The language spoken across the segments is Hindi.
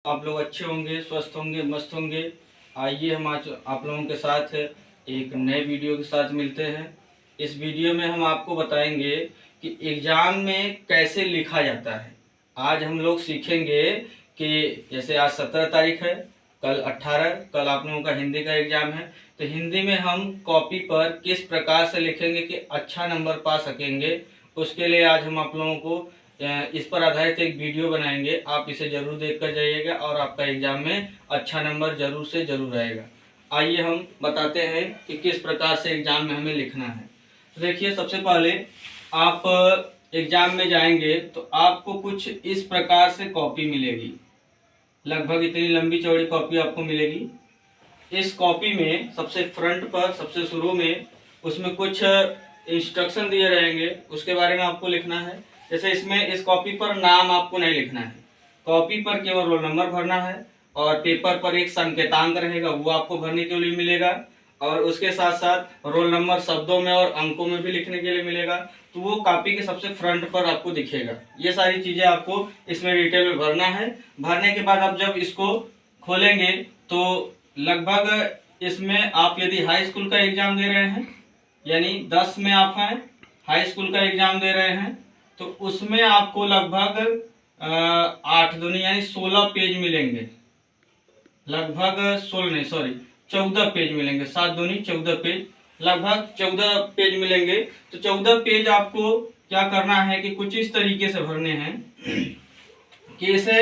आप लोग अच्छे होंगे, स्वस्थ होंगे, मस्त होंगे। आइए हम आज आप लोगों के साथ एक नए वीडियो के साथ मिलते हैं। इस वीडियो में हम आपको बताएंगे कि एग्ज़ाम में कैसे लिखा जाता है। आज हम लोग सीखेंगे कि जैसे आज 17 तारीख है, कल 18, कल आप लोगों का हिंदी का एग्ज़ाम है। तो हिंदी में हम कॉपी पर किस प्रकार से लिखेंगे कि अच्छा नंबर पा सकेंगे, उसके लिए आज हम आप लोगों को इस पर आधारित एक वीडियो बनाएंगे। आप इसे जरूर देख कर जाइएगा और आपका एग्जाम में अच्छा नंबर जरूर से जरूर आएगा। आइए हम बताते हैं कि किस प्रकार से एग्जाम में हमें लिखना है। तो देखिए, सबसे पहले आप एग्जाम में जाएंगे तो आपको कुछ इस प्रकार से कॉपी मिलेगी। लगभग इतनी लंबी चौड़ी कॉपी आपको मिलेगी। इस कॉपी में सबसे फ्रंट पर, सबसे शुरू में, उसमें कुछ इंस्ट्रक्शन दिए रहेंगे, उसके बारे में आपको लिखना है। जैसे इसमें इस कॉपी पर नाम आपको नहीं लिखना है, कॉपी पर केवल रोल नंबर भरना है और पेपर पर एक संकेतांक रहेगा, वो आपको भरने के लिए मिलेगा। और उसके साथ साथ रोल नंबर शब्दों में और अंकों में भी लिखने के लिए मिलेगा। तो वो कॉपी के सबसे फ्रंट पर आपको दिखेगा। ये सारी चीज़ें आपको इसमें डिटेल में भरना है। भरने के बाद आप जब इसको खोलेंगे तो लगभग इसमें आप यदि हाई स्कूल का एग्ज़ाम दे रहे हैं, यानी 10 में आप हैं, हाई स्कूल का एग्ज़ाम दे रहे हैं, तो उसमें आपको लगभग 8 दूनी यानी 16 पेज मिलेंगे। लगभग 16 नहीं, सॉरी, 14 पेज मिलेंगे। 7 दूनी 14 पेज, लगभग 14 पेज मिलेंगे। तो 14 पेज आपको क्या करना है कि कुछ इस तरीके से भरने हैं कि इसे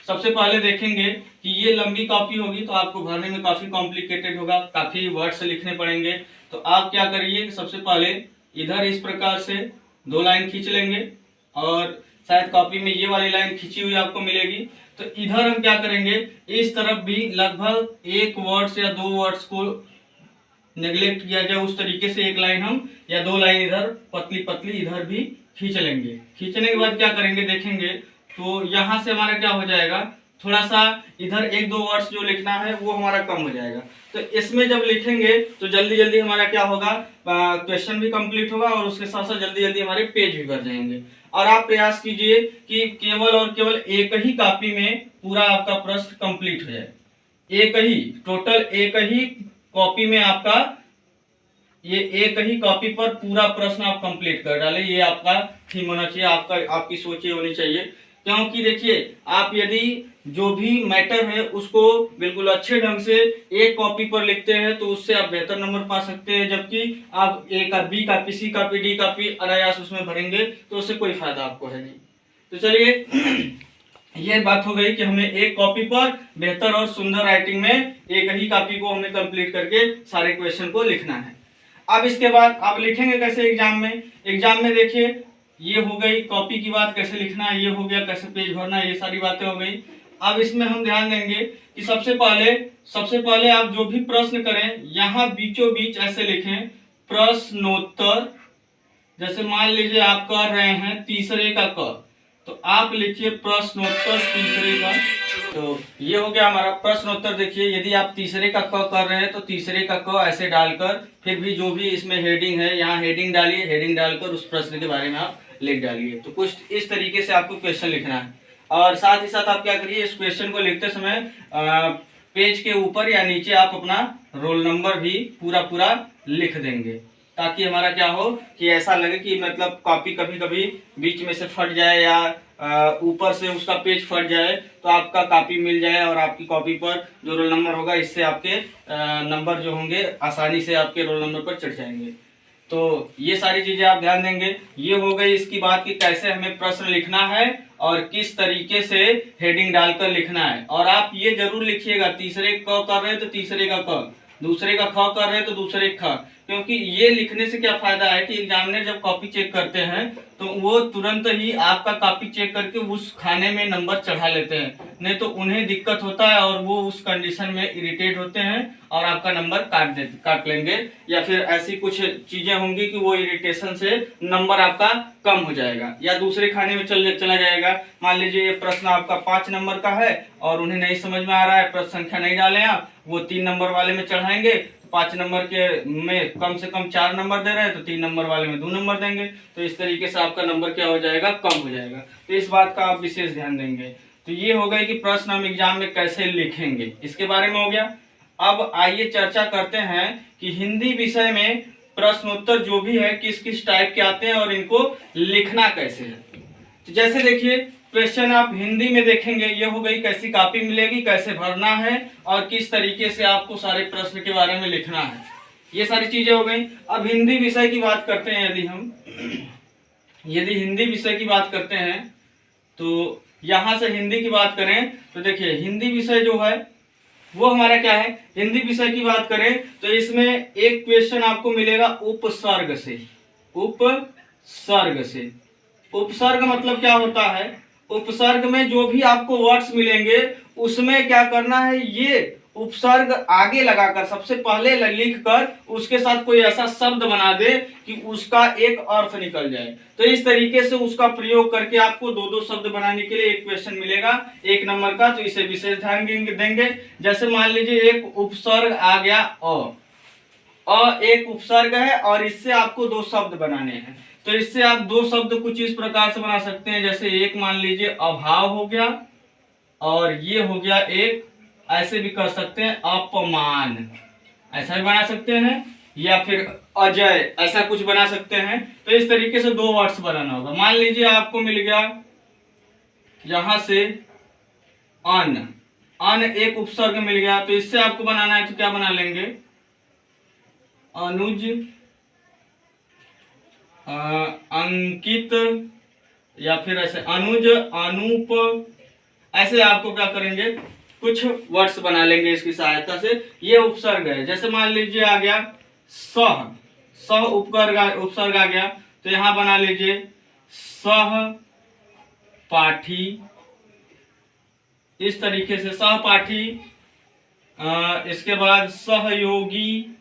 सबसे पहले देखेंगे कि ये लंबी कॉपी होगी तो आपको भरने में काफ़ी कॉम्प्लिकेटेड होगा, काफ़ी वर्ड्स लिखने पड़ेंगे। तो आप क्या करिए कि सबसे पहले इधर इस प्रकार से 2 लाइन खींच लेंगे और शायद कॉपी में ये वाली लाइन खींची हुई आपको मिलेगी। तो इधर हम क्या करेंगे, इस तरफ भी लगभग 1 वर्ड्स या 2 वर्ड्स को नेग्लेक्ट किया जाए उस तरीके से 1 लाइन हम या 2 लाइन इधर पतली पतली इधर भी खींच लेंगे। खींचने के बाद क्या करेंगे, देखेंगे तो यहाँ से हमारा क्या हो जाएगा, थोड़ा सा इधर 1-2 वर्ड्स जो लिखना है वो हमारा कम हो जाएगा। तो इसमें जब लिखेंगे तो जल्दी जल्दी हमारा क्या होगा, क्वेश्चन भी कंप्लीट होगा और उसके साथ साथ जल्दी जल्दी हमारे पेज भी भर जाएंगे। और आप प्रयास कीजिए कि केवल और केवल एक ही कॉपी में पूरा आपका प्रश्न कंप्लीट हो जाए। एक ही कॉपी में आपका ये एक ही कॉपी पर पूरा प्रश्न आप कंप्लीट कर डालें। ये आपका थीम होना चाहिए, आपकी सोच ये होनी चाहिए। क्योंकि देखिए, आप यदि जो भी मैटर है उसको बिल्कुल अच्छे ढंग से एक कॉपी पर लिखते हैं तो उससे आप बेहतर नंबर पा सकते हैं। जबकि आप ए का बी कॉपी, सी कॉपी, डी कॉपी अनायास उसमें भरेंगे तो उससे कोई फायदा आपको है नहीं। तो चलिए, ये बात हो गई कि हमें एक कॉपी पर बेहतर और सुंदर राइटिंग में एक ही कॉपी को हमें कंप्लीट करके सारे क्वेश्चन को लिखना है। अब इसके बाद आप लिखेंगे कैसे एग्जाम में। एग्जाम में देखिए, ये हो गई कॉपी की बात, कैसे लिखना है, ये हो गया कैसे पेज भरना है, ये सारी बातें हो गई। अब इसमें हम ध्यान देंगे कि सबसे पहले आप जो भी प्रश्न करें यहाँ बीचों बीच ऐसे लिखें प्रश्नोत्तर। जैसे मान लीजिए आप कर रहे हैं तीसरे का क, तो आप लिखिए प्रश्नोत्तर तीसरे का। तो ये हो गया हमारा प्रश्नोत्तर। देखिए, यदि आप तीसरे का क कर रहे हैं तो तीसरे का क ऐसे डालकर फिर भी जो भी इसमें हेडिंग है यहाँ हेडिंग डालिए, हेडिंग डालकर उस प्रश्न के बारे में आप लिख डालिए। तो कुछ इस तरीके से आपको क्वेश्चन लिखना है। और साथ ही साथ आप क्या करिए, इस क्वेश्चन को लिखते समय पेज के ऊपर या नीचे आप अपना रोल नंबर भी पूरा लिख देंगे, ताकि हमारा क्या हो कि ऐसा लगे कि मतलब कॉपी कभी कभी बीच में से फट जाए या ऊपर से उसका पेज फट जाए तो आपका कॉपी मिल जाए और आपकी कॉपी पर जो रोल नंबर होगा इससे आपके नंबर जो होंगे आसानी से आपके रोल नंबर पर चढ़ जाएंगे। तो ये सारी चीजें आप ध्यान देंगे। ये हो गई इसकी बात कि कैसे हमें प्रश्न लिखना है और किस तरीके से हेडिंग डालकर लिखना है। और आप ये जरूर लिखिएगा, तीसरे क कर रहे हैं तो तीसरे का क, दूसरे का ख कर रहे हैं तो दूसरे ख। क्योंकि ये लिखने से क्या फायदा है कि एग्जामिनर जब कॉपी चेक करते हैं तो वो तुरंत ही आपका कॉपी चेक करके उस खाने में नंबर चढ़ा लेते हैं, नहीं तो उन्हें दिक्कत होता है और वो उस कंडीशन में इरिटेट होते हैं और आपका नंबर काट लेंगे। या फिर ऐसी कुछ चीजें होंगी कि वो इरिटेशन से नंबर आपका कम हो जाएगा या दूसरे खाने में चला जाएगा। मान लीजिए ये प्रश्न आपका 5 नंबर का है और उन्हें नहीं समझ में आ रहा है, प्रश्न संख्या नहीं डाले आप, वो 3 नंबर वाले में चढ़ाएंगे। 5 नंबर के में कम से कम 4 नंबर दे रहे हैं तो 3 नंबर वाले में 2 नंबर देंगे। तो इस तरीके से आपका नंबर क्या हो जाएगा, कम हो जाएगा। तो इस बात का आप विशेष ध्यान देंगे। तो ये हो गई कि प्रश्न हम एग्जाम में कैसे लिखेंगे, इसके बारे में हो गया। अब आइए चर्चा करते हैं कि हिंदी विषय में प्रश्नोत्तर जो भी है किस किस टाइप के आते हैं और इनको लिखना कैसे है। तो जैसे देखिए क्वेश्चन आप हिंदी में देखेंगे, ये हो गई कैसी कॉपी मिलेगी, कैसे भरना है और किस तरीके से आपको सारे प्रश्न के बारे में लिखना है, ये सारी चीजें हो गई। अब हिंदी विषय की बात करते हैं, यदि हिंदी विषय की बात करते हैं तो यहाँ से हिंदी की बात करें तो देखिए हिंदी विषय जो है वो हमारा क्या है, हिंदी विषय की बात करें तो इसमें एक क्वेश्चन आपको मिलेगा उपसर्ग से। उपसर्ग से, उपसर्ग मतलब क्या होता है, उपसर्ग में जो भी आपको वर्ड्स मिलेंगे उसमें क्या करना है, ये उपसर्ग आगे लगाकर सबसे पहले लिख कर उसके साथ कोई ऐसा शब्द बना दे कि उसका एक अर्थ निकल जाए। तो इस तरीके से उसका प्रयोग करके आपको दो दो शब्द बनाने के लिए एक क्वेश्चन मिलेगा 1 नंबर का, तो इसे विशेष ध्यान देंगे। जैसे मान लीजिए एक उपसर्ग आ गया अ एक उपसर्ग है और इससे आपको दो शब्द बनाने हैं, तो इससे आप दो शब्द कुछ इस प्रकार से बना सकते हैं। जैसे एक मान लीजिए अभाव हो गया और ये हो गया एक, ऐसे भी कर सकते हैं अपमान, ऐसा भी बना सकते हैं, या फिर अजय, ऐसा कुछ बना सकते हैं। तो इस तरीके से दो वर्ड्स बनाना होगा। मान लीजिए आपको मिल गया यहां से अन एक उपसर्ग मिल गया, तो इससे आपको बनाना है तो क्या बना लेंगे, अनुज, अंकित, या फिर ऐसे अनुज, अनूप, ऐसे आपको क्या करेंगे कुछ वर्ड्स बना लेंगे इसकी सहायता से। ये उपसर्ग है। जैसे मान लीजिए आ गया सह उपसर्ग आ गया, तो यहां बना लीजिए सहपाठी, इस तरीके से सहपाठी। इसके बाद सहयोगी,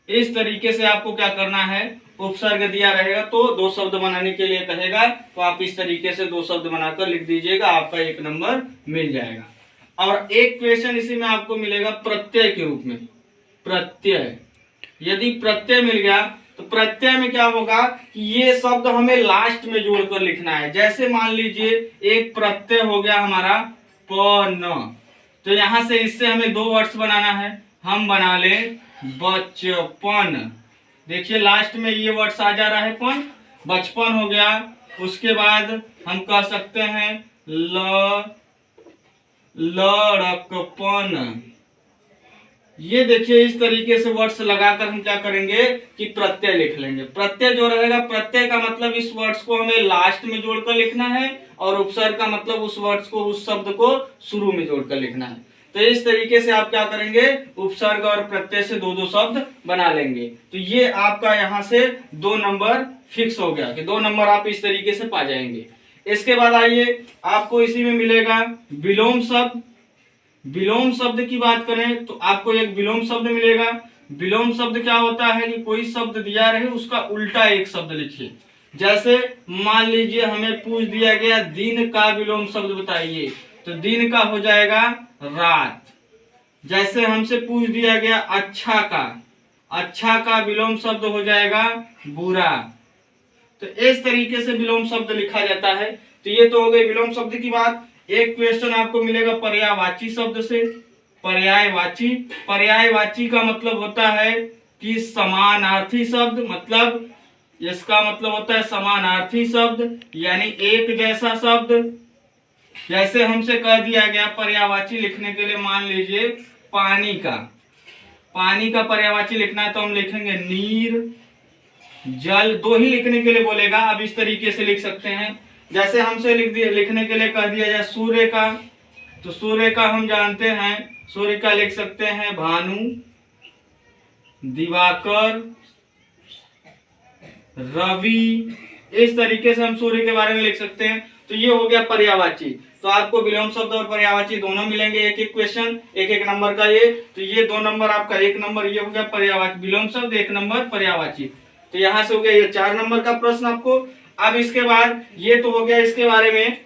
इस तरीके से आपको क्या करना है, उपसर्ग दिया रहेगा तो दो शब्द बनाने के लिए कहेगा तो आप इस तरीके से दो शब्द बनाकर लिख दीजिएगा, आपका 1 नंबर मिल जाएगा। और एक क्वेश्चन इसी में आपको मिलेगा प्रत्यय के रूप में। प्रत्यय, यदि प्रत्यय मिल गया तो प्रत्यय में क्या होगा कि ये शब्द हमें लास्ट में जोड़कर लिखना है। जैसे मान लीजिए एक प्रत्यय हो गया हमारा पन, तो यहां से इससे हमें दो वर्ड्स बनाना है। हम बना ले बचपन, देखिए लास्ट में ये वर्ड्स आ जा रहा है पन, बचपन हो गया। उसके बाद हम कह सकते हैं लड़कपन। ये देखिए इस तरीके से वर्ड्स लगाकर हम क्या करेंगे कि प्रत्यय लिख लेंगे। प्रत्यय जो रहेगा, प्रत्यय का मतलब इस वर्ड्स को हमें लास्ट में जोड़कर लिखना है और उपसर्ग का मतलब उस वर्ड्स को, उस शब्द को शुरू में जोड़कर लिखना है। तो इस तरीके से आप क्या करेंगे, उपसर्ग और प्रत्यय से दो दो शब्द बना लेंगे। तो ये आपका यहाँ से 2 नंबर फिक्स हो गया कि 2 नंबर आप इस तरीके से पा जाएंगे। इसके बाद आइए आपको इसी में मिलेगा विलोम शब्द। विलोम शब्द की बात करें तो आपको एक विलोम शब्द मिलेगा। विलोम शब्द क्या होता है कि कोई शब्द दिया रहे उसका उल्टा एक शब्द लिखिए। जैसे मान लीजिए हमें पूछ दिया गया दिन का विलोम शब्द बताइए, तो दिन का हो जाएगा रात। जैसे हमसे पूछ दिया गया अच्छा का विलोम शब्द हो जाएगा बुरा। तो इस तरीके से विलोम शब्द लिखा जाता है। तो ये तो हो गई विलोम शब्द की बात। एक क्वेश्चन आपको मिलेगा पर्यायवाची शब्द से। पर्यायवाची का मतलब होता है कि समानार्थी शब्द, मतलब इसका मतलब होता है समानार्थी शब्द यानी एक जैसा शब्द। जैसे हमसे कह दिया गया पर्यायवाची लिखने के लिए, मान लीजिए पानी का पर्यायवाची लिखना है तो हम लिखेंगे नीर, जल, दो ही लिखने के लिए बोलेगा। अब इस तरीके से लिख सकते हैं। जैसे हमसे लिखने के लिए कह दिया जाए सूर्य का, तो सूर्य का हम जानते हैं, सूर्य का लिख सकते हैं भानु, दिवाकर, रवि। इस तरीके से हम सूर्य के बारे में लिख सकते हैं। तो ये हो गया पर्यायवाची। तो आपको विलोम शब्द और पर्यायवाची दोनों मिलेंगे, एक एक क्वेश्चन 1-1 नंबर का। ये तो ये 2 नंबर आपका, 1 नंबर ये हो गया पर्यायवाची, विलोम शब्द 1 नंबर पर्यायवाची। तो यहां से हो गया ये 4 नंबर का प्रश्न आपको। अब इसके बाद ये तो हो गया इसके बारे में।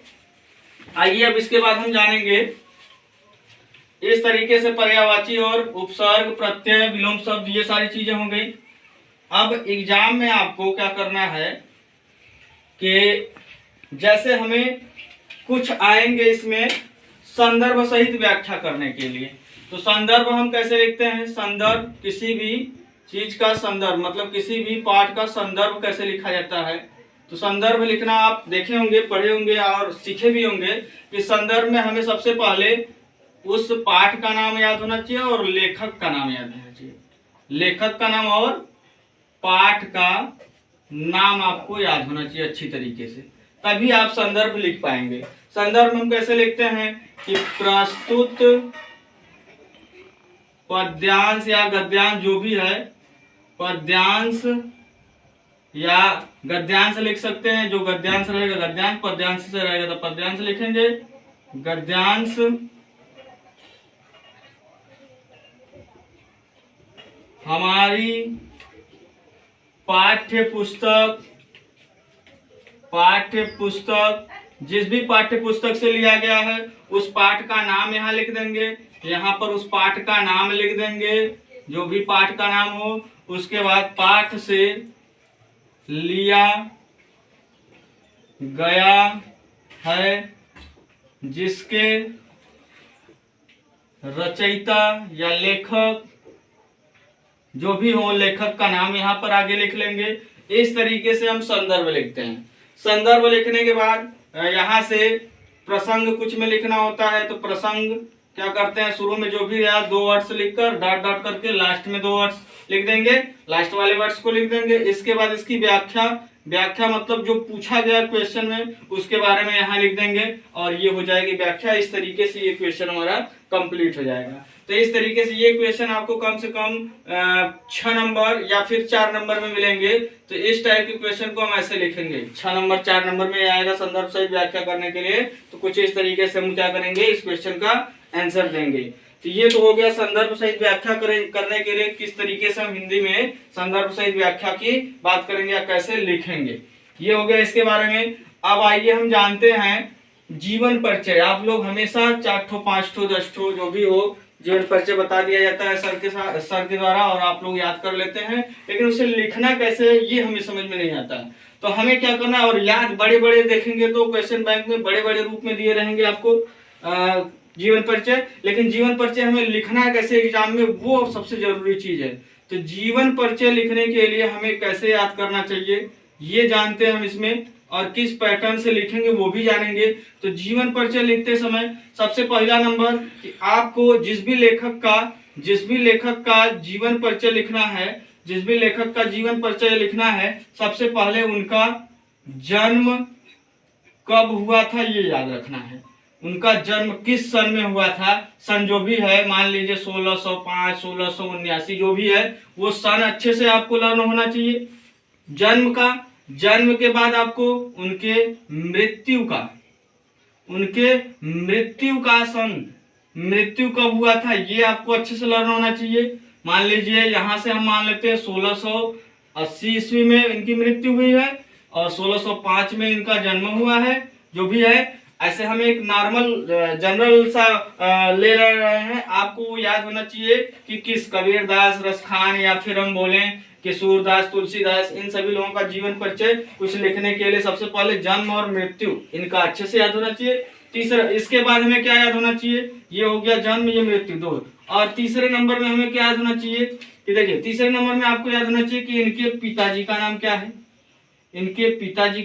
आइए अब इसके बाद हम जानेंगे इस तरीके से पर्यायवाची और उपसर्ग, प्रत्यय, विलोम शब्द, ये सारी चीजें हो गई। अब एग्जाम में आपको क्या करना है कि जैसे हमें कुछ आएंगे इसमें संदर्भ सहित व्याख्या करने के लिए। तो संदर्भ हम कैसे लिखते हैं, संदर्भ किसी भी चीज का संदर्भ मतलब किसी भी पाठ का संदर्भ कैसे लिखा जाता है। तो संदर्भ लिखना आप देखे होंगे, पढ़े होंगे और सीखे भी होंगे कि संदर्भ में हमें सबसे पहले उस पाठ का नाम याद होना चाहिए और लेखक का नाम याद होना चाहिए। लेखक का नाम और पाठ का नाम आपको याद होना चाहिए अच्छी तरीके से, तभी आप संदर्भ लिख पाएंगे। संदर्भ हम कैसे लिखते हैं कि प्रस्तुत पद्यांश या गद्यांश जो भी है, पद्यांश या गद्यांश लिख सकते हैं। जो गद्यांश रहेगा गद्यांश, पद्यांश से रहेगा तो पद्यांश लिखेंगे। गद्यांश हमारी पाठ्य पुस्तक जिस भी पाठ्य पुस्तक से लिया गया है उस पाठ का नाम यहाँ लिख देंगे। यहाँ पर उस पाठ का नाम लिख देंगे, जो भी पाठ का नाम हो। उसके बाद पाठ से लिया गया है, जिसके रचयिता या लेखक जो भी हो, लेखक का नाम यहाँ पर आगे लिख लेंगे। इस तरीके से हम संदर्भ लिखते हैं। संदर्भ लिखने के बाद यहाँ से प्रसंग कुछ में लिखना होता है, तो प्रसंग क्या करते हैं, शुरू में जो भी है 2 वर्ड्स लिखकर डॉट डॉट करके लास्ट में 2 वर्ड्स लिख देंगे, लास्ट वाले वर्ड्स को लिख देंगे। इसके बाद इसकी व्याख्या मतलब जो पूछा गया क्वेश्चन में उसके बारे में यहाँ लिख देंगे और ये हो जाएगी व्याख्या। इस तरीके से ये क्वेश्चन हमारा कंप्लीट हो जाएगा। तो इस तरीके से ये क्वेश्चन आपको कम से कम 6 नंबर या फिर 4 नंबर में मिलेंगे। तो इस टाइप के क्वेश्चन को हम ऐसे लिखेंगे, 6 नंबर 4 नंबर में आएगा संदर्भ सहित व्याख्या करने के लिए। तो कुछ इस तरीके से हम क्या करेंगे, इस क्वेश्चन का आंसर देंगे। तो ये तो हो गया संदर्भ सहित व्याख्या करने के लिए किस तरीके से हम हिंदी में संदर्भ सहित व्याख्या की बात करेंगे या कैसे लिखेंगे, ये हो गया इसके बारे में। अब आइए हम जानते हैं जीवन परिचय। आप लोग हमेशा 4 ठो 5 ठो 10 ठो जो भी हो जीवन परिचय बता दिया जाता है सर के द्वारा और आप लोग याद कर लेते हैं, लेकिन उसे लिखना कैसे ये हमें समझ में नहीं आता। तो हमें क्या करना है, और याद बड़े बड़े देखेंगे तो क्वेश्चन बैंक में बड़े बड़े रूप में दिए रहेंगे आपको जीवन परिचय, लेकिन जीवन परिचय हमें लिखना है कैसे एग्जाम में, वो सबसे जरूरी चीज है। तो जीवन परिचय लिखने के लिए हमें कैसे याद करना चाहिए ये जानते हैं हम इसमें, और किस पैटर्न से लिखेंगे वो भी जानेंगे। तो जीवन परिचय लिखते समय सबसे पहला नंबर कि आपको जिस भी लेखक का जीवन परिचय लिखना है, जिस भी लेखक का जीवन परिचय लिखना है, सबसे पहले उनका जन्म कब हुआ था ये याद रखना है। उनका जन्म किस सन में हुआ था, सन जो भी है, मान लीजिए 1605, 1679 जो भी है, वो सन अच्छे से आपको लर्न होना चाहिए। जन्म के बाद आपको उनके मृत्यु का सन, मृत्यु कब हुआ था ये आपको अच्छे से लर्न होना चाहिए। मान लीजिए यहाँ से हम मान लेते हैं 1680 ईस्वी में इनकी मृत्यु हुई है और 1605 में इनका जन्म हुआ है, जो भी है। ऐसे हम एक नॉर्मल जनरल सा ले रहे हैं। आपको याद होना चाहिए कि किस कबीरदास, रसखान या फिर हम बोलें कि सूरदास, तुलसीदास, इन सभी लोगों का जीवन परिचय कुछ लिखने के लिए सबसे पहले जन्म और मृत्यु इनका अच्छे से याद होना चाहिए। तीसरा, इसके बाद हमें क्या याद होना चाहिए, ये हो गया जन्म, ये मृत्यु 2। और तीसरे नंबर में हमें क्या याद होना चाहिए कि देखिए तीसरे नंबर में आपको याद होना चाहिए कि इनके पिताजी का नाम क्या है, इनके पिताजी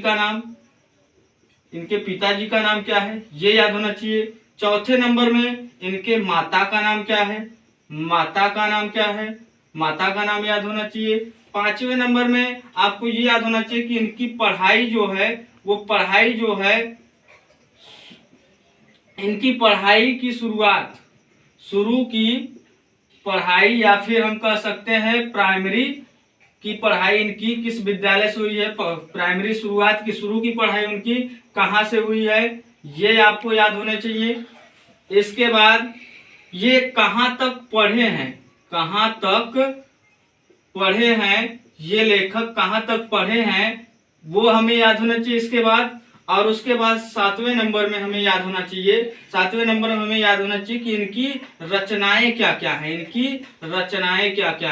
का नाम क्या है ये याद होना चाहिए। चौथे नंबर में इनके माता का नाम क्या है, माता का नाम याद होना चाहिए। 5वें नंबर में आपको ये याद होना चाहिए कि इनकी पढ़ाई जो है इनकी पढ़ाई की शुरू की पढ़ाई या फिर हम कह सकते हैं प्राइमरी की पढ़ाई इनकी किस विद्यालय से हुई है, प्राइमरी शुरू की पढ़ाई उनकी कहाँ से हुई है ये आपको याद होने चाहिए। इसके बाद ये कहाँ तक पढ़े हैं, ये लेखक कहाँ तक पढ़े हैं वो हमें याद होना चाहिए इसके बाद। और उसके बाद 7वें नंबर में हमें याद होना चाहिए कि इनकी रचनाएं क्या क्या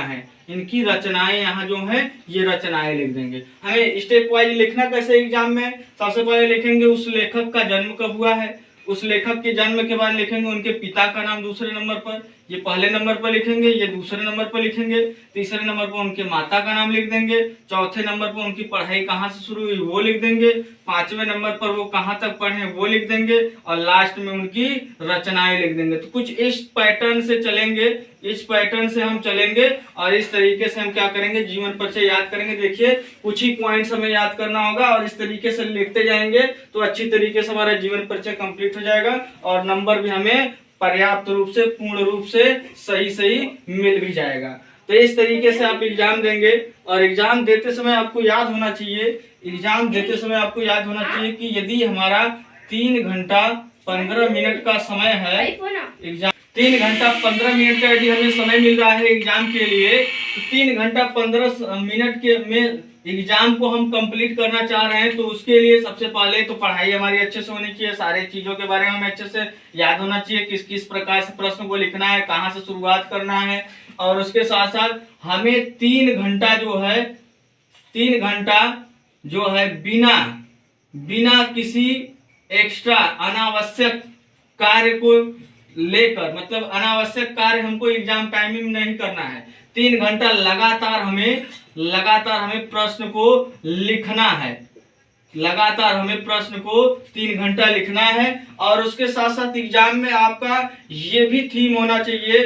हैं, इनकी रचनाएं यहाँ जो है ये रचनाएं लिख देंगे। हमें स्टेप वाइज लिखना कैसे एग्जाम में, सबसे पहले लिखेंगे उस लेखक का जन्म कब हुआ है, उस लेखक के जन्म के बाद लिखेंगे उनके पिता का नाम दूसरे नंबर पर, ये पहले नंबर पर लिखेंगे, ये दूसरे नंबर पर लिखेंगे, तीसरे नंबर पर उनके माता का नाम लिख देंगे, चौथे नंबर पर उनकी पढ़ाई कहाँ से शुरू हुई वो लिख देंगे, पांचवें नंबर पर वो कहाँ तक पढ़े वो लिख देंगे, और लास्ट में उनकी रचनाएं लिख देंगे। तो कुछ इस पैटर्न से चलेंगे, इस पैटर्न से हम चलेंगे और इस तरीके से हम क्या करेंगे, जीवन परिचय याद करेंगे। देखिए कुछ ही पॉइंट्स हमें याद करना होगा और इस तरीके से लिखते जाएंगे तो अच्छी तरीके से हमारा जीवन परिचय कंप्लीट हो जाएगा और नंबर भी हमें पर्याप्त रूप से, पूर्ण रूप से सही मिल भी जाएगा। तो इस तरीके से आप एग्जाम देंगे और एग्जाम देते समय आपको याद होना चाहिए, एग्जाम देते समय आपको याद होना चाहिए कि यदि हमारा 3 घंटा 15 मिनट का समय है, एग्जाम 3 घंटा 15 मिनट का यदि हमें समय मिल रहा है एग्जाम के लिए, तो 3 घंटा 15 मिनट के में एग्जाम को हम कंप्लीट करना चाह रहे हैं, तो उसके लिए सबसे पहले तो पढ़ाई हमारी अच्छे से होनी चाहिए, सारे चीजों के बारे में हमें अच्छे से याद होना चाहिए, किस किस प्रकार से प्रश्न को लिखना है, कहाँ से शुरुआत करना है, और उसके साथ साथ हमें 3 घंटा जो है, 3 घंटा जो है बिना किसी एक्स्ट्रा अनावश्यक कार्य को लेकर, मतलब अनावश्यक कार्य हमको एग्जाम टाइमिंग नहीं करना है। 3 घंटा लगातार हमें प्रश्न को लिखना है, लगातार हमें प्रश्न को 3 घंटा लिखना है। और उसके साथ साथ एग्जाम में आपका ये भी थीम होना चाहिए,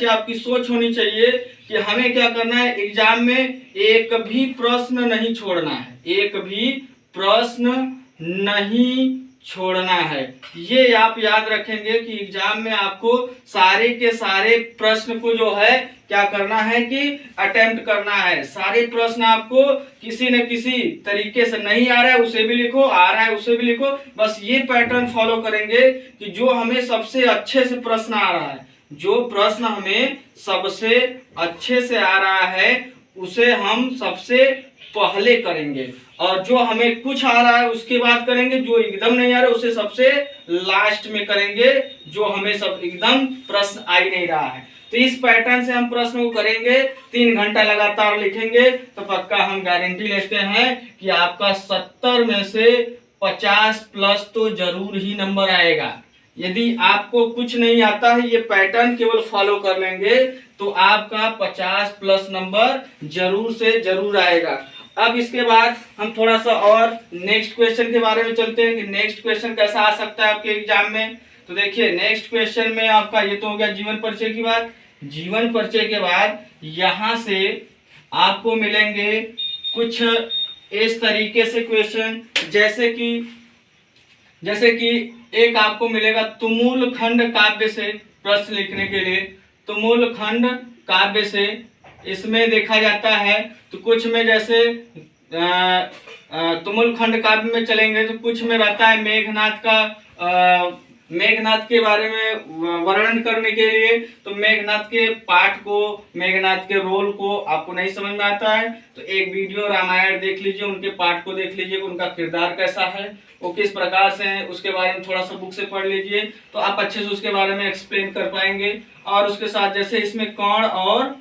आपकी सोच होनी चाहिए कि हमें क्या करना है, एग्जाम में एक भी प्रश्न नहीं छोड़ना है, एक भी प्रश्न नहीं छोड़ना है। ये आप याद रखेंगे कि एग्जाम में आपको सारे के सारे प्रश्न को जो है क्या करना है कि अटेम्प्ट करना है। सारे प्रश्न आपको किसी न किसी तरीके से, नहीं आ रहा है उसे भी लिखो, आ रहा है उसे भी लिखो, बस ये पैटर्न फॉलो करेंगे कि जो हमें सबसे अच्छे से प्रश्न आ रहा है, जो प्रश्न हमें सबसे अच्छे से आ रहा है उसे हम सबसे पहले करेंगे, और जो हमें कुछ आ रहा है उसके बाद करेंगे, जो एकदम नहीं आ रहा है उसे सबसे लास्ट में करेंगे, जो हमें सब एकदम प्रश्न आ ही नहीं रहा है। तो इस पैटर्न से हम प्रश्न को करेंगे, 3 घंटा लगातार लिखेंगे, तो पक्का हम गारंटी लेते हैं कि आपका 70 में से 50 प्लस तो जरूर ही नंबर आएगा। यदि आपको कुछ नहीं आता है, ये पैटर्न केवल फॉलो कर लेंगे तो आपका 50 प्लस नंबर जरूर से जरूर आएगा। अब इसके बाद हम थोड़ा सा और नेक्स्ट क्वेश्चन के बारे में चलते हैं कि नेक्स्ट क्वेश्चन कैसा आ सकता है आपके एग्जाम में। तो देखिए नेक्स्ट क्वेश्चन में आपका ये तो हो गया जीवन परिचय की बात। जीवन परिचय के बाद यहाँ से आपको मिलेंगे कुछ इस तरीके से क्वेश्चन, जैसे कि एक आपको मिलेगा तुमुल खंड काव्य से प्रश्न लिखने के लिए। तुमुल खंड काव्य से इसमें देखा जाता है तो कुछ में जैसे तुमुल खंड काव्य में चलेंगे तो कुछ में रहता है मेघनाद के बारे में वर्णन करने के लिए। तो मेघनाद के पाठ को, मेघनाद के रोल को आपको नहीं समझ में आता है तो एक वीडियो रामायण देख लीजिए, उनके पाठ को देख लीजिए, उनका किरदार कैसा है, वो किस प्रकार से है, उसके बारे में थोड़ा सा बुक से पढ़ लीजिए तो आप अच्छे से उसके बारे में एक्सप्लेन कर पाएंगे। और उसके साथ जैसे इसमें कर्ण और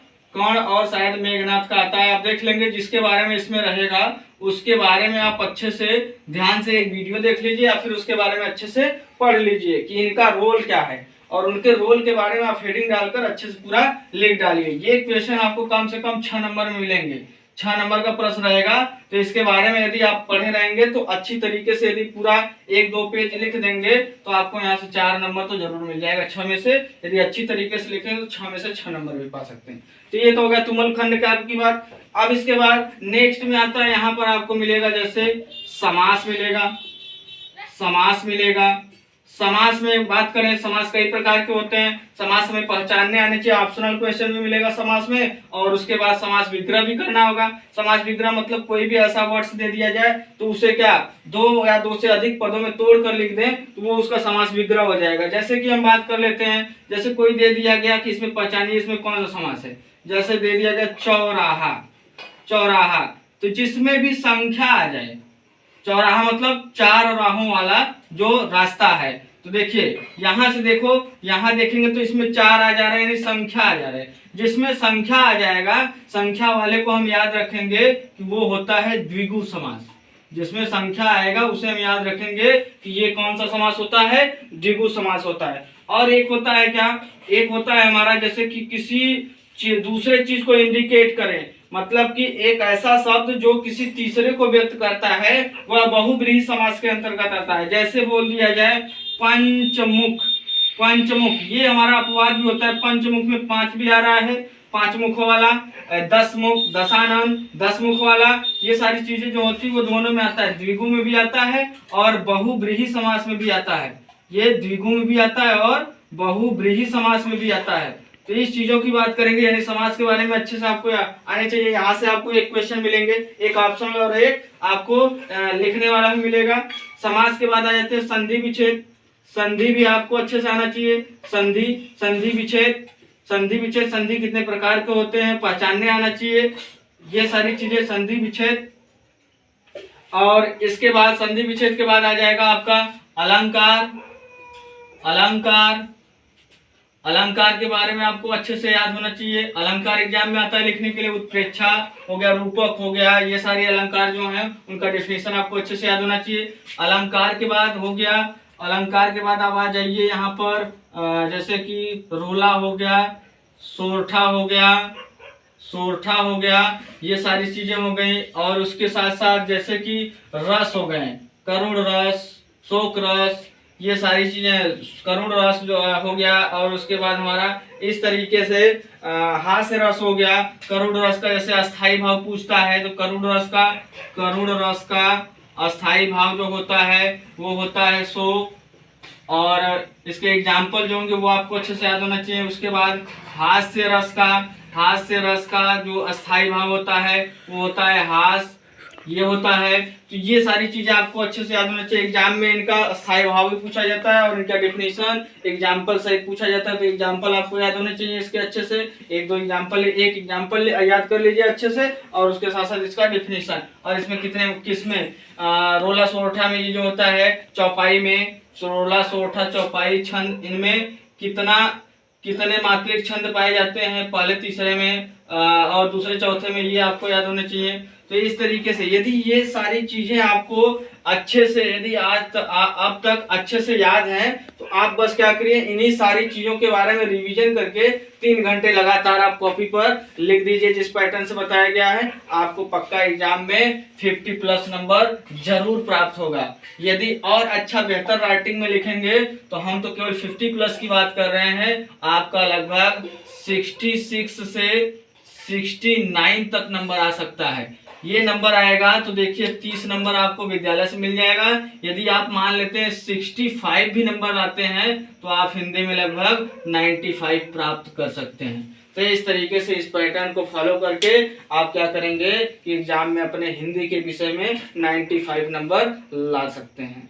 शायद मेघनाद का आता है, आप देख लेंगे, जिसके बारे में इसमें रहेगा उसके बारे में आप अच्छे से ध्यान से एक वीडियो देख लीजिए या फिर उसके बारे में अच्छे से पढ़ लीजिए कि इनका रोल क्या है, और उनके रोल के बारे में आप हेडिंग डालकर अच्छे से पूरा लिख डालिए। ये क्वेश्चन आपको कम से कम 6 नंबर में मिलेंगे, 6 नंबर का प्रश्न रहेगा। तो इसके बारे में यदि आप पढ़े रहेंगे तो अच्छी तरीके से यदि पूरा 1-2 पेज लिख देंगे तो आपको यहाँ से 4 नंबर तो जरूर मिल जाएगा 6 में से। यदि अच्छी तरीके से लिखेंगे तो 6 में से 6 नंबर भी पा सकते हैं। तो ये तो हो गया तुमुल खंड काव्य की बात। अब इसके बाद नेक्स्ट में आता है, यहाँ पर आपको मिलेगा जैसे समास मिलेगा। समास में बात करें, समास कई प्रकार के होते हैं, समास हमें पहचानने आने चाहिए, ऑप्शनल क्वेश्चन भी मिलेगा समास में। और उसके बाद समास विग्रह भी करना होगा। समास विग्रह मतलब कोई भी ऐसा वर्ड्स दे दिया जाए तो उसे क्या 2 या 2 से अधिक पदों में तोड़ कर लिख दें तो वो उसका समास विग्रह हो जाएगा। जैसे कि हम बात कर लेते हैं, जैसे कोई दे दिया गया कि इसमें पहचानिए इसमें कौन सा समास है, जैसे दे दिया गया चौराहा, तो जिसमें भी संख्या आ जाए, चौराहा मतलब 4 राहों वाला जो रास्ता है, तो देखिए यहाँ से देखो, यहाँ देखेंगे तो इसमें 4 आ जा रहा है, यानी संख्या आ जा रहा है। जिसमें संख्या आ जाएगा, संख्या वाले को हम याद रखेंगे कि वो होता है द्विगु समास। जिसमें संख्या आएगा उसे हम याद रखेंगे कि ये कौन सा समास होता है, द्विगु समास होता है। और एक होता है क्या, एक होता है हमारा जैसे कि किसी दूसरे चीज को इंडिकेट करें, मतलब कि एक ऐसा शब्द जो किसी तीसरे को व्यक्त करता है, वह बहुब्रीहि समास के अंतर्गत आता है। जैसे बोल दिया जाए पंचमुख, पंचमुख ये हमारा अपवाद भी होता है। पंचमुख में 5 भी आ रहा है, 5 मुखों वाला, 10 मुख, दशानन, 10 मुख वाला, ये सारी चीजें जो होती है वो दोनों में आता है। द्विगु में भी आता है और बहुब्रीहि समास में भी आता है। ये द्विगु में भी आता है और बहुब्रीहि समास में भी आता है। तो इस चीजों की बात करेंगे, यानी समास के बारे में अच्छे से आपको आने चाहिए। यहाँ से आपको एक क्वेश्चन मिलेंगे, एक ऑप्शन और एक आपको लिखने वाला भी मिलेगा। समास के बाद आ जाते हैं संधि विच्छेद। संधि भी आपको अच्छे से आना चाहिए। संधि, संधि विच्छेद, संधि विच्छेद, संधि कितने प्रकार के होते हैं पहचानने आना चाहिए। ये सारी चीजें संधि विच्छेद। और इसके बाद संधि विच्छेद के बाद आ जाएगा आपका अलंकार। अलंकार, अलंकार के बारे में आपको अच्छे से याद होना चाहिए। अलंकार एग्जाम में आता है लिखने के लिए। उत्प्रेक्षा हो गया, रूपक हो गया, ये सारे अलंकार जो हैं उनका डेफिनेशन आपको अच्छे से याद होना चाहिए। अलंकार के बाद हो गया, अलंकार के बाद आप आ जाइए यहाँ पर जैसे कि रोला हो गया, सोरठा हो गया, सोरठा हो गया, ये सारी चीजें हो गई। और उसके साथ साथ जैसे कि रस हो गए, करुण रस, शोक रस, ये सारी चीजें, करुण रस जो हो गया। और उसके बाद हमारा इस तरीके से हास्य रस हो गया। करुण रस का जैसे अस्थाई भाव पूछता है तो करुण रस का अस्थाई भाव जो होता है वो होता है शोक। और इसके एग्जाम्पल जो होंगे वो आपको अच्छे से याद होना चाहिए। उसके बाद हास्य रस का जो अस्थाई भाव होता है वो होता है हास, ये होता है। तो ये सारी चीजें आपको अच्छे से याद होना चाहिए। एग्जाम में इनका अस्थाई भाव भी पूछा जाता है और इनका डेफिनेशन एग्जाम्पल सहित पूछा जाता है। तो एग्जाम्पल आपको याद होने चाहिए इसके अच्छे से। एक एग्जाम्पल याद कर लीजिए अच्छे से, और उसके साथ साथ इसका डेफिनेशन। और इसमें किसमें रोला सोरठा में ये जो होता है चौपाई में, रोला सोरठा चौपाई छंद, इनमें कितने मात्रिक छंद पाए जाते हैं, पहले तीसरे में और दूसरे चौथे में, ये आपको याद होने चाहिए। तो इस तरीके से यदि ये सारी चीजें आपको अच्छे से, यदि अब तक अच्छे से याद है तो आप बस क्या करिए, इन्हीं सारी चीजों के बारे में रिवीजन करके 3 घंटे लगातार आप कॉपी पर लिख दीजिए जिस पैटर्न से बताया गया है। आपको पक्का एग्जाम में 50+ नंबर जरूर प्राप्त होगा। यदि और अच्छा बेहतर राइटिंग में लिखेंगे तो हम तो केवल 50+ की बात कर रहे हैं, आपका लगभग 66 से 69 तक नंबर आ सकता है। ये नंबर आएगा तो देखिए 30 नंबर आपको विद्यालय से मिल जाएगा। यदि आप मान लेते हैं 65 भी नंबर आते हैं तो आप हिंदी में लगभग 95 प्राप्त कर सकते हैं। तो इस तरीके से इस पैटर्न को फॉलो करके आप क्या करेंगे कि एग्जाम में अपने हिंदी के विषय में 95 नंबर ला सकते हैं।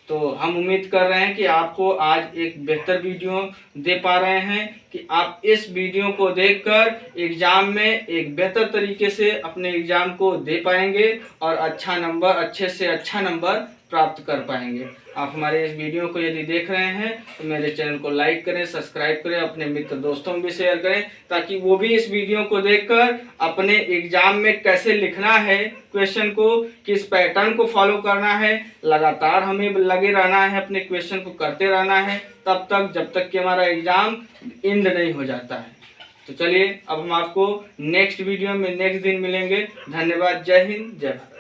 तो हम उम्मीद कर रहे हैं कि आपको आज एक बेहतर वीडियो दे पा रहे हैं कि आप इस वीडियो को देखकर एग्जाम में एक बेहतर तरीके से अपने एग्जाम को दे पाएंगे और अच्छे से अच्छा नंबर प्राप्त कर पाएंगे। आप हमारे इस वीडियो को यदि देख रहे हैं तो मेरे चैनल को लाइक करें, सब्सक्राइब करें, अपने मित्र दोस्तों में भी शेयर करें ताकि वो भी इस वीडियो को देखकर अपने एग्जाम में कैसे लिखना है क्वेश्चन को, किस पैटर्न को फॉलो करना है, लगातार हमें लगे रहना है, अपने क्वेश्चन को करते रहना है तब तक जब तक कि हमारा एग्जाम एंड नहीं हो जाता है। तो चलिए अब हम आपको नेक्स्ट वीडियो में नेक्स्ट दिन मिलेंगे। धन्यवाद। जय हिंद, जय भारत।